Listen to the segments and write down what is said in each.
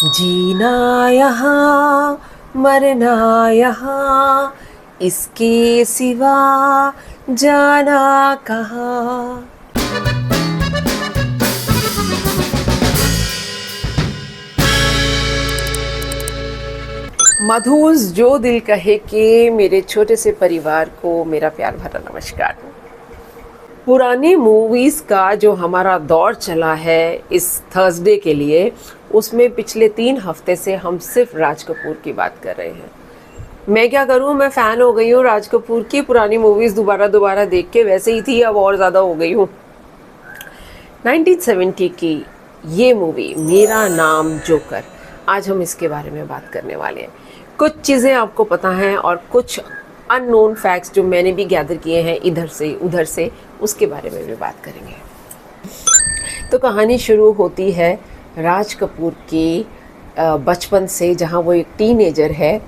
जीना यहाँ मरना यहाँ, इसके सिवा जाना कहाँ। मधुस जो दिल कहे कि मेरे छोटे से परिवार को मेरा प्यार भरा नमस्कार। पुरानी मूवीज़ का जो हमारा दौर चला है इस थर्सडे के लिए, उसमें पिछले 3 हफ्ते से हम सिर्फ राज कपूर की बात कर रहे हैं। मैं क्या करूं, मैं फ़ैन हो गई हूँ राज कपूर की। पुरानी मूवीज़ दोबारा देख के वैसे ही थी, अब और ज़्यादा हो गई हूँ। 1970 की ये मूवी मेरा नाम जोकर, आज हम इसके बारे में बात करने वाले हैं। कुछ चीज़ें आपको पता हैं और कुछ अननोन फैक्ट्स जो मैंने भी गैदर किए हैं इधर से उधर से, उसके बारे में भी बात करेंगे। तो कहानी शुरू होती है राज कपूर के बचपन से, जहाँ वो एक टीनेजर है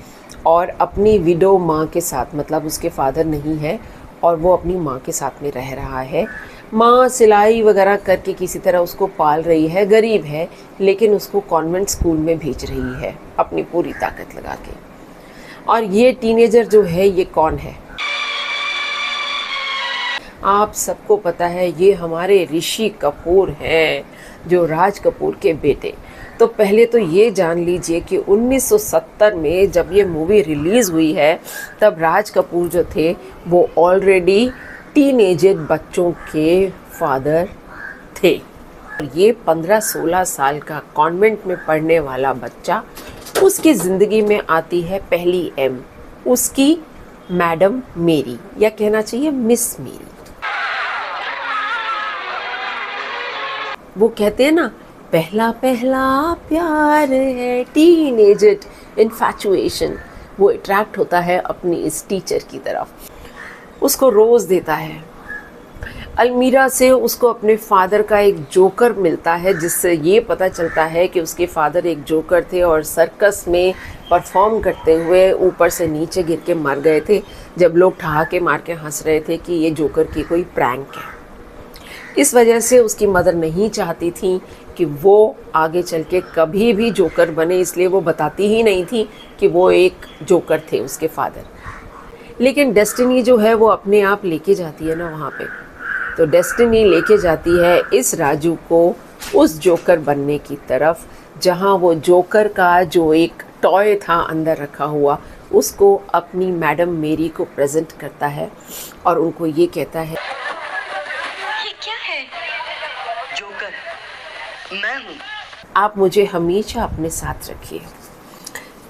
और अपनी विडो माँ के साथ, मतलब उसके फादर नहीं है और वो अपनी माँ के साथ में रह रहा है। माँ सिलाई वगैरह करके किसी तरह उसको पाल रही है, गरीब है लेकिन उसको कॉन्वेंट स्कूल में भेज रही है अपनी पूरी ताकत लगा के। और ये टीनेजर जो है ये कौन है? आप सबको पता है, ये हमारे ऋषि कपूर हैं, जो राज कपूर के बेटे। तो पहले तो ये जान लीजिए कि 1970 में जब ये मूवी रिलीज़ हुई है, तब राज कपूर जो थे वो ऑलरेडी टीनेजर बच्चों के फादर थे। ये 15-16 साल का कॉन्वेंट में पढ़ने वाला बच्चा, उसकी ज़िंदगी में आती है पहली एम, उसकी मैडम मेरी, या कहना चाहिए मिस मेरी। वो कहते हैं ना, पहला पहला प्यार है, टीनेजर इन्फैचुएशन। वो अट्रैक्ट होता है अपनी इस टीचर की तरफ, उसको रोज़ देता है। अलमीरा से उसको अपने फादर का एक जोकर मिलता है, जिससे ये पता चलता है कि उसके फादर एक जोकर थे और सर्कस में परफॉर्म करते हुए ऊपर से नीचे गिर के मर गए थे, जब लोग ठहाके मार के हंस रहे थे कि ये जोकर की कोई प्रैंक है। इस वजह से उसकी मदर नहीं चाहती थी कि वो आगे चल के कभी भी जोकर बने, इसलिए वो बताती ही नहीं थी कि वो एक जोकर थे उसके फादर। लेकिन डेस्टिनी जो है वो अपने आप लेके जाती है ना वहाँ पे। तो डेस्टिनी लेके जाती है इस राजू को उस जोकर बनने की तरफ, जहाँ वो जोकर का जो एक टॉय था अंदर रखा हुआ, उसको अपनी मैडम मेरी को प्रेजेंट करता है और उनको ये कहता है, ये क्या है? जोकर मैं हूँ, आप मुझे हमेशा अपने साथ रखिए।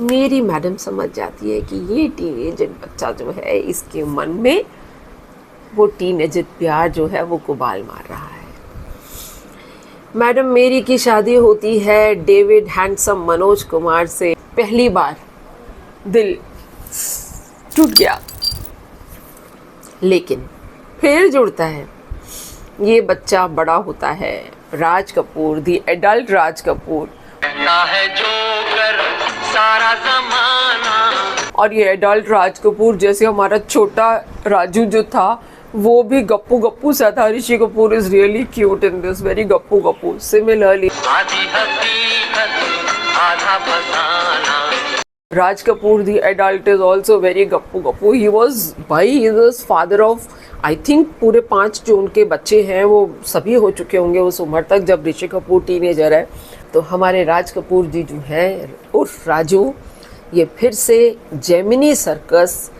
मेरी मैडम समझ जाती है कि ये टीनेजर बच्चा जो है, इसके मन में वो टीनेजर प्यार जो है वो गुबाल मार रहा है। मैडम मेरी की शादी होती है डेविड हैंडसम मनोज कुमार से। पहली बार दिल टूट गया, लेकिन फिर जुड़ता है। ये बच्चा बड़ा होता है, राज कपूर, दी एडल्ट राज कपूर, है जोकर सारा जमाना। और ये एडल्ट राज कपूर जैसे हमारा छोटा राजू जो था वो भी गप्पू गप्पू सा था। Rishi Kapoor is really cute in this, very गप्पू गप्पू। Similarly Aadhi Haqeeqat Aadha Fasana. Raj Kapoor the adult is also very गप्पू गप्पू। ही वॉज भाई, he was father of I think पूरे 5 जो उनके बच्चे हैं वो सभी हो चुके होंगे उस उम्र तक जब ऋषि कपूर टीनेजर है। तो हमारे राज कपूर जी जो है उर्फ राजू, ये फिर से जेमिनी सर्कस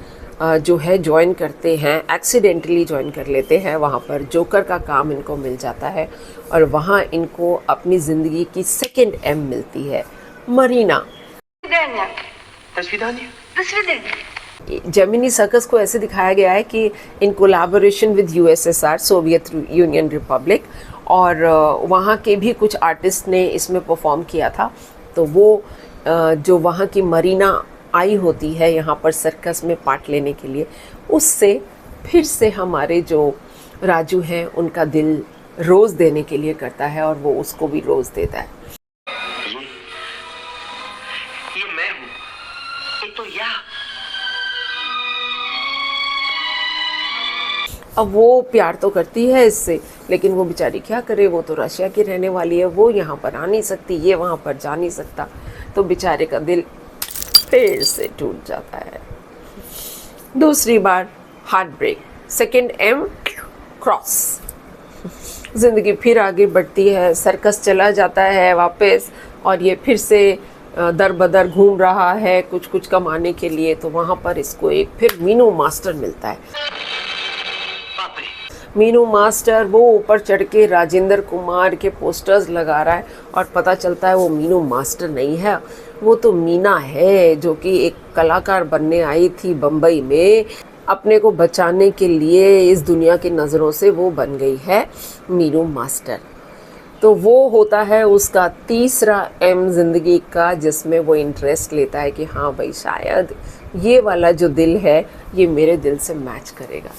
जो है ज्वाइन करते हैं, एक्सीडेंटली ज्वाइन कर लेते हैं। वहाँ पर जोकर का काम इनको मिल जाता है और वहाँ इनको अपनी ज़िंदगी की सेकंड एम मिलती है, मरीना। जेमिनी सर्कस को ऐसे दिखाया गया है कि in collaboration with USSR, Soviet union Republic, और वहाँ के भी कुछ आर्टिस्ट ने इसमें परफॉर्म किया था। तो वो जो वहाँ की मरीना आई होती है यहाँ पर सर्कस में पार्ट लेने के लिए, उससे फिर से हमारे जो राजू हैं उनका दिल रोज़ देने के लिए करता है और वो उसको भी रोज़ देता है। ये मैं हूँ, ये तो या। अब वो प्यार तो करती है इससे, लेकिन वो बेचारी क्या करे, वो तो रशिया की रहने वाली है, वो यहाँ पर आ नहीं सकती, ये वहाँ पर जा नहीं सकता। तो बेचारे का दिल फिर से टूट जाता है। दूसरी बार heartbreak, second M cross. ज़िंदगी फिर आगे बढ़ती है, सर्कस चला जाता है वापस और ये फिर से दर बदर घूम रहा है कुछ कुछ कमाने के लिए। तो वहाँ पर इसको एक फिर मीनू मास्टर मिलता है। बाप रे। मीनू मास्टर वो ऊपर चढ़ के राजेंद्र कुमार के पोस्टर्स लगा रहा है और पता चलता है वो मीनू मास्टर नहीं है, वो तो मीना है जो कि एक कलाकार बनने आई थी बम्बई में। अपने को बचाने के लिए इस दुनिया की नज़रों से वो बन गई है मीनू मास्टर। तो वो होता है उसका तीसरा M ज़िंदगी का, जिसमें वो इंटरेस्ट लेता है कि हाँ भाई शायद ये वाला जो दिल है ये मेरे दिल से मैच करेगा।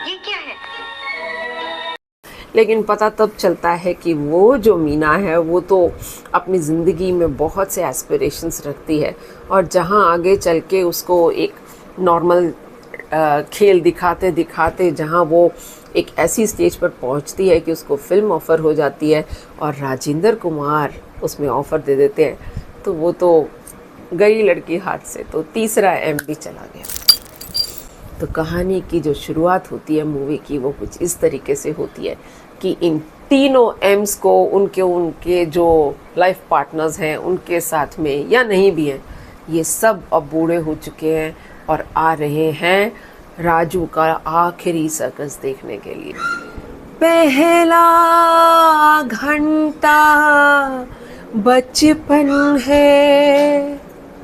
ये क्या है? लेकिन पता तब चलता है कि वो जो मीना है वो तो अपनी ज़िंदगी में बहुत से एस्पिरेशंस रखती है और जहाँ आगे चल के उसको एक नॉर्मल खेल दिखाते दिखाते जहाँ वो एक ऐसी स्टेज पर पहुँचती है कि उसको फिल्म ऑफ़र हो जाती है और राजेंद्र कुमार उसमें ऑफ़र दे देते हैं, तो वो तो गई लड़की हाथ से। तो तीसरा M भी चला गया। तो कहानी की जो शुरुआत होती है मूवी की वो कुछ इस तरीके से होती है कि इन तीनों M's को उनके जो लाइफ पार्टनर्स हैं उनके साथ में या नहीं भी हैं, ये सब अब बूढ़े हो चुके हैं और आ रहे हैं राजू का आखिरी सर्कस देखने के लिए। पहला घंटा बचपन है,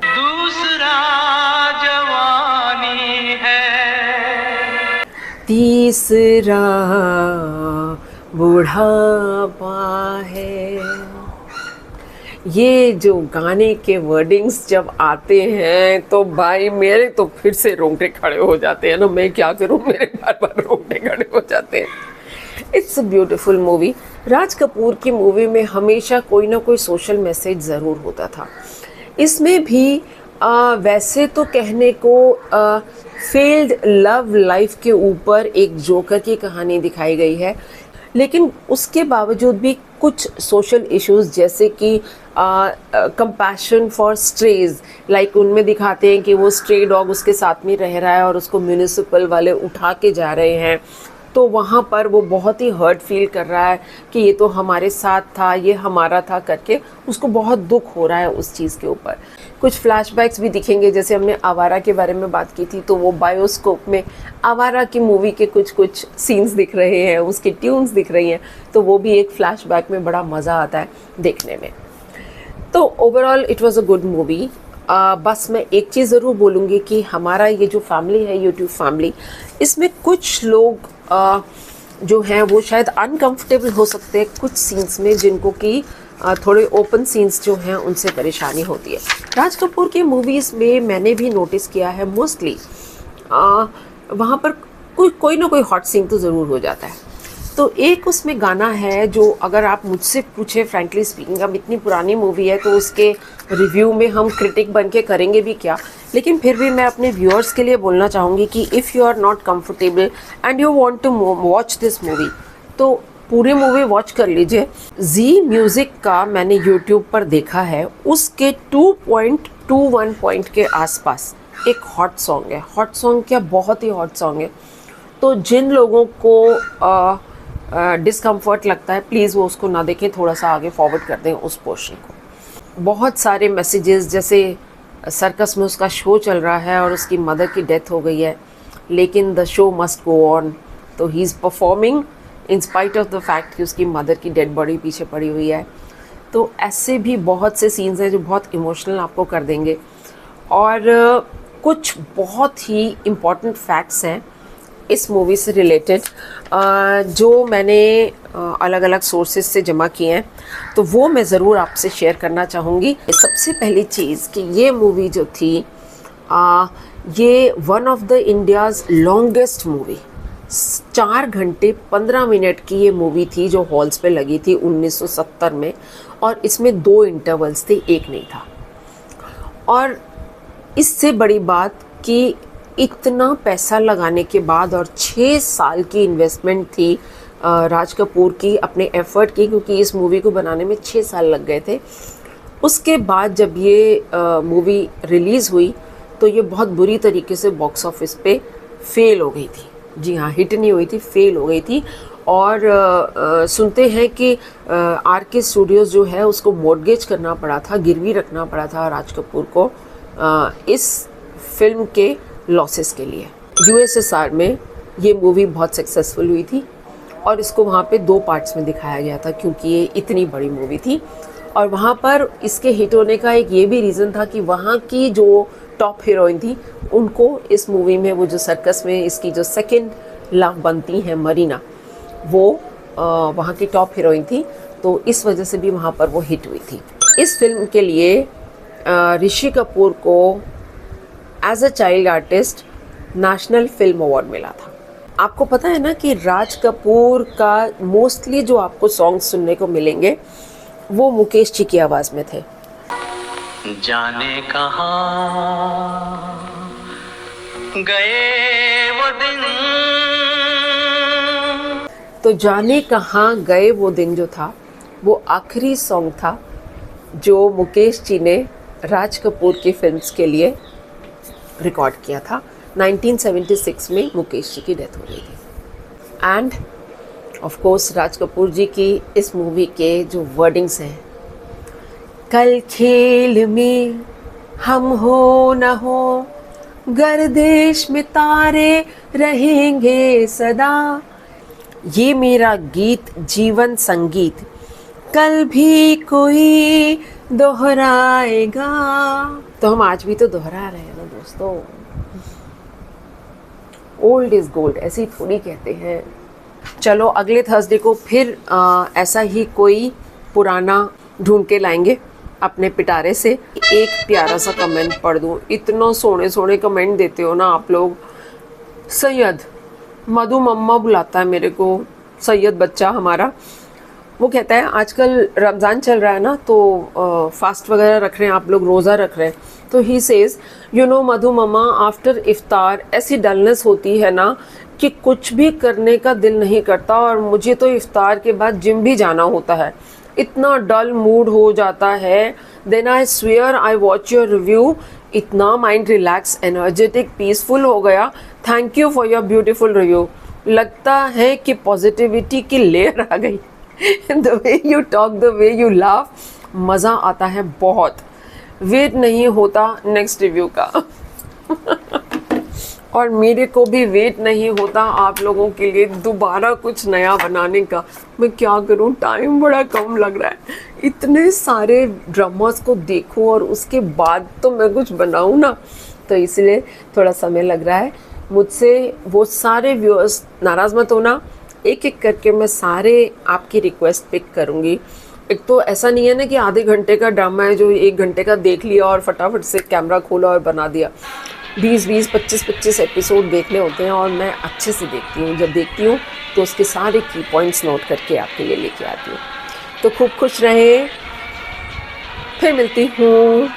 दूसरा जवानी है, तीसरा बुढ़ापा है। ये जो गाने के वर्डिंग्स जब आते हैं तो भाई मेरे तो फिर से रोंगटे खड़े हो जाते हैं ना, मैं क्या करूं, मेरे बार बार रोंगटे खड़े हो जाते हैं। It's a beautiful movie. Raj Kapoor की मूवी में हमेशा कोई ना कोई सोशल मैसेज ज़रूर होता था। इसमें भी वैसे तो कहने को फेल्ड लव लाइफ के ऊपर एक जोकर की कहानी दिखाई गई है, लेकिन उसके बावजूद भी कुछ सोशल इश्यूज जैसे कि कंपैशन फॉर स्ट्रेज, लाइक उनमें दिखाते हैं कि वो स्ट्रे डॉग उसके साथ में रह रहा है और उसको म्यूनिसिपल वाले उठा के जा रहे हैं, तो वहाँ पर वो बहुत ही हर्ट फील कर रहा है कि ये तो हमारे साथ था, ये हमारा था करके उसको बहुत दुख हो रहा है उस चीज़ के ऊपर। कुछ फ्लैशबैक्स भी दिखेंगे, जैसे हमने आवारा के बारे में बात की थी तो वो बायोस्कोप में आवारा की मूवी के कुछ सीन्स दिख रहे हैं, उसकी ट्यून्स दिख रही हैं, तो वो भी एक फ्लैशबैक में बड़ा मज़ा आता है देखने में। तो overall it was a good movie. बस मैं एक चीज़ ज़रूर बोलूँगी कि हमारा ये जो फैमिली है यूट्यूब फैमिली, इसमें कुछ लोग जो हैं वो शायद अनकंफर्टेबल हो सकते हैं कुछ सीन्स में, जिनको कि थोड़े ओपन सीन्स जो हैं उनसे परेशानी होती है। राज कपूर की मूवीज़ में मैंने भी नोटिस किया है मोस्टली वहाँ पर कोई ना कोई हॉट सीन तो ज़रूर हो जाता है। तो एक उसमें गाना है जो अगर आप मुझसे पूछे फ्रैंकली स्पीकिंग, अब इतनी पुरानी मूवी है तो उसके रिव्यू में हम क्रिटिक बन के करेंगे भी क्या, लेकिन फिर भी मैं अपने व्यूअर्स के लिए बोलना चाहूँगी कि if you are not comfortable and you want to watch this movie तो पूरी मूवी वॉच कर लीजिए। जी म्यूज़िक का मैंने यूट्यूब पर देखा है, उसके 2.21 पॉइंट के आसपास एक हॉट सॉन्ग है। हॉट सॉन्ग क्या, बहुत ही हॉट सॉन्ग है। तो जिन लोगों को डिस्कम्फर्ट लगता है प्लीज़ वो उसको ना देखें, थोड़ा सा आगे फॉरवर्ड कर दें उस पोर्शन को। बहुत सारे मैसेजेस, जैसे सर्कस में उसका शो चल रहा है और उसकी मदर की डेथ हो गई है, लेकिन the show must go on, तो he is performing in spite of the fact कि उसकी मदर की डेड बॉडी पीछे पड़ी हुई है। तो ऐसे भी बहुत से सीन्स हैं जो बहुत इमोशनल आपको कर देंगे। और कुछ बहुत ही इम्पॉर्टेंट फैक्ट्स हैं इस मूवी से रिलेटेड जो मैंने अलग अलग सोर्सेज से जमा किए हैं, तो वो मैं ज़रूर आपसे शेयर करना चाहूँगी। सबसे पहली चीज़ कि ये मूवी जो थी ये one of the India's longest movie, 4 घंटे 15 मिनट की ये मूवी थी जो हॉल्स पे लगी थी 1970 में, और इसमें 2 इंटरवल्स थे, एक नहीं था। और इससे बड़ी बात कि इतना पैसा लगाने के बाद और 6 साल की इन्वेस्टमेंट थी राज कपूर की अपने एफ़र्ट की, क्योंकि इस मूवी को बनाने में 6 साल लग गए थे। उसके बाद जब ये मूवी रिलीज़ हुई तो ये बहुत बुरी तरीके से बॉक्स ऑफिस पे फेल हो गई थी। जी हाँ, हिट नहीं हुई थी, फेल हो गई थी। और सुनते हैं कि RK स्टूडियोज़ जो है उसको मॉर्गेज करना पड़ा था, गिरवी रखना पड़ा था राज कपूर को इस फिल्म के लॉसेस के लिए। USSR में ये मूवी बहुत सक्सेसफुल हुई थी और इसको वहाँ पे 2 पार्ट्स में दिखाया गया था, क्योंकि ये इतनी बड़ी मूवी थी। और वहाँ पर इसके हिट होने का एक ये भी रीज़न था कि वहाँ की जो टॉप हीरोइन थी उनको इस मूवी में, वो जो सर्कस में इसकी जो सेकंड लव बनती हैं मरीना, वो वहाँ की टॉप हीरोइन थी, तो इस वजह से भी वहाँ पर वो हिट हुई थी। इस फिल्म के लिए ऋषि कपूर को as a child artist national film award मिला था। आपको पता है ना कि राज कपूर का मोस्टली जो आपको सॉन्ग्स सुनने को मिलेंगे वो मुकेश जी की आवाज़ में थे। जाने कहाँ गए वो दिन, तो जाने कहाँ गए वो दिन जो था वो आखिरी सॉन्ग था जो मुकेश जी ने राज कपूर की फिल्म्स के लिए रिकॉर्ड किया था। 1976 में मुकेश जी की डेथ हो गई थी। End of course Raj Kapoor जी की इस मूवी के जो वर्डिंग्स हैं, कल खेल में हम हो न हो, गर्दिश में तारे रहेंगे सदा, ये मेरा गीत जीवन संगीत, कल भी कोई दोहराएगा। तो हम आज भी तो दोहरा रहे हैं ना दोस्तों। ओल्ड इज़ गोल्ड, ऐसे ही थोड़ी कहते हैं। चलो अगले थर्सडे को फिर ऐसा ही कोई पुराना ढूंढ के लाएंगे अपने पिटारे से। एक प्यारा सा कमेंट पढ़ दूँ, इतना सोने सोने कमेंट देते हो ना आप लोग। सैयद मधु मम्मा बुलाता है मेरे को, सैयद बच्चा हमारा। वो कहता है आजकल रमज़ान चल रहा है ना, तो फास्ट वगैरह रख रहे हैं आप लोग, रोज़ा रख रहे हैं, तो he says you know Madhu mamma, after इफ्तार ऐसी डलनेस होती है ना कि कुछ भी करने का दिल नहीं करता, और मुझे तो इफ्तार के बाद जिम भी जाना होता है, इतना डल मूड हो जाता है। Then I swear I watch your review, इतना माइंड रिलैक्स, एनर्जेटिक, पीसफुल हो गया। Thank you for your beautiful review. लगता है कि पॉजिटिविटी की लेयर आ गई। The way you talk, the way you laugh, मज़ा आता है बहुत। वेट नहीं होता नेक्स्ट रिव्यू का। और मेरे को भी वेट नहीं होता आप लोगों के लिए दोबारा कुछ नया बनाने का। मैं क्या करूं, टाइम बड़ा कम लग रहा है। इतने सारे ड्रामास को देखूं और उसके बाद तो मैं कुछ बनाऊं ना, तो इसलिए थोड़ा समय लग रहा है। मुझसे वो सारे व्यूअर्स नाराज़ मत होना, एक एक करके मैं सारे आपकी रिक्वेस्ट पिक करूँगी। एक तो ऐसा नहीं है ना कि आधे घंटे का ड्रामा है जो 1 घंटे का देख लिया और फटाफट से कैमरा खोला और बना दिया। 20-20, 25-25 एपिसोड देखने होते हैं और मैं अच्छे से देखती हूँ। जब देखती हूँ तो उसके सारे की पॉइंट्स नोट करके आपके लिए लेके आती हूँ। तो खूब खुश रहें, फिर मिलती हूँ।